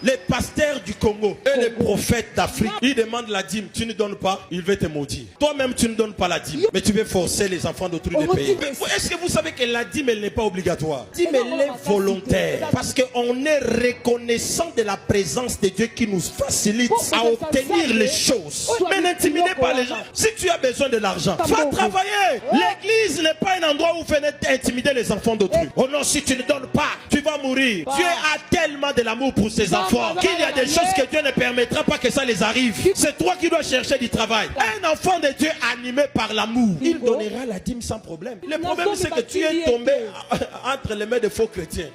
Les pasteurs du Congo et les prophètes d'Afrique, ils demandent la dîme. Tu ne donnes pas, il veut te maudire. Toi-même, tu ne donnes pas la dîme. Mais tu veux forcer les enfants d'autrui de payer. Est-ce que vous savez que la dîme, elle n'est pas obligatoire? La dîme, elle est volontaire. Parce qu'on est reconnaissant de la présence de Dieu qui nous facilite à obtenir les choses. Mais n'intimidez pas les gens. Si tu as besoin de l'argent, va travailler. L'église n'est pas un endroit où venez intimider les enfants d'autrui. Oh non, si tu ne donnes pas, tu vas mourir. Dieu a tellement de l'amour pour ses enfants qu'il y a des choses que Dieu ne permettra pas que ça les arrive. C'est toi qui dois chercher du travail. Un enfant de Dieu animé par l'amour, il donnera la dîme sans problème. Le problème, c'est que tu es tombé entre les mains de faux chrétiens.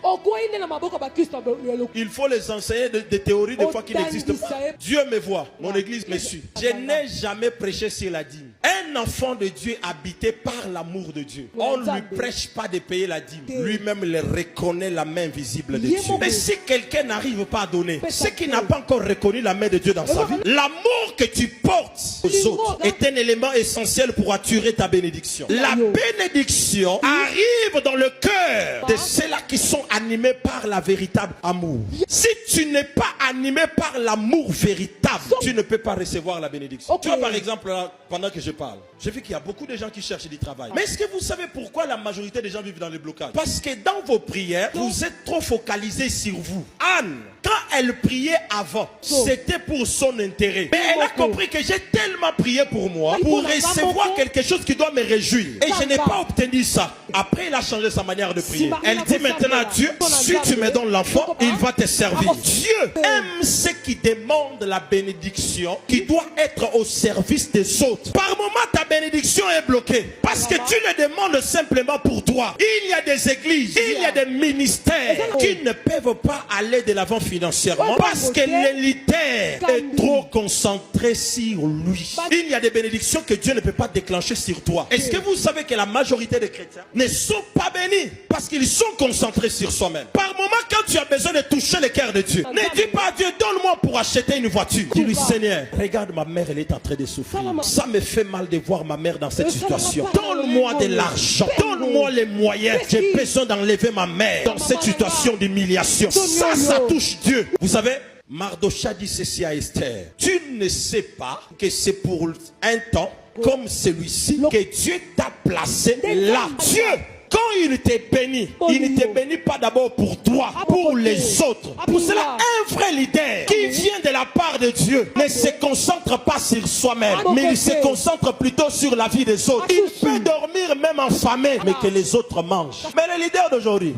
Il faut les enseigner des théories des fois qui n'existent pas. Dieu me voit, mon église me suit. Je n'ai jamais prêché sur la dîme. Un enfant de Dieu habité par l'amour de Dieu, on ne lui prêche pas de payer la dîme. Lui-même le reconnaît la main visible de Dieu. Mais si quelqu'un n'arrive pas à donner, c'est qu'il n'a pas encore reconnu la main de Dieu dans sa vie. L'amour que tu portes aux autres est un élément essentiel pour attirer ta bénédiction. La bénédiction arrive dans le cœur de ceux-là qui sont animés par la véritable amour. Si tu n'es pas animé par l'amour véritable, tu ne peux pas recevoir la bénédiction. Tu vois, par exemple, là, pendant que je parle, j'ai vu qu'il y a beaucoup de gens qui cherchent du travail. Mais est-ce que vous savez pourquoi la majorité des gens vivent dans les blocages? Parce que dans vos prières, vous êtes trop focalisés sur vous. Anne, quand elle priait avant, c'était pour son intérêt. Mais elle a compris que j'ai tellement prié pour moi, pour recevoir quelque chose qui doit me réjouir. Et je n'ai pas obtenu ça. Après, elle a changé sa manière de prier. Elle dit maintenant à Dieu, si tu me donnes l'enfant, il va te servir. Dieu aime ceux qui demandent la bénédiction, qui doit être au service des autres. Par moment, ta bénédiction est bloquée. Parce que tu le demandes simplement pour toi. Il y a des églises, il y a des ministères qui ne peuvent pas aller de l'avant financièrement parce que l'élitaire est trop concentré sur lui. Il y a des bénédictions que Dieu ne peut pas déclencher sur toi. Est-ce que vous savez que la majorité des chrétiens ne sont pas bénis parce qu'ils sont concentrés sur soi-même? Par moment, quand tu as besoin de toucher le cœur de Dieu, ne dis pas à Dieu, donne-moi pour acheter une voiture. Dis-lui, Seigneur, regarde ma mère, elle est en train de souffrir. Ça me fait mal de voir ma mère dans cette situation. Donne-moi de l'argent, donne-moi les moyens. J'ai besoin d'enlever ma mère dans cette situation d'humiliation. Ça touche Dieu. Vous savez, Mardochée dit ceci à Esther. Tu ne sais pas que c'est pour un temps comme celui-ci que Dieu t'a placé là. Dieu, quand il te bénit, il ne te bénit pas d'abord pour toi, pour les autres. Pour cela, un vrai leader qui vient de la part de Dieu ne se concentre pas sur soi-même, mais il se concentre plutôt sur la vie des autres. Il peut dormir même affamé, mais que les autres mangent. Mais le leader d'aujourd'hui,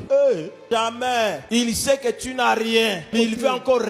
jamais, il sait que tu n'as rien, mais il veut encore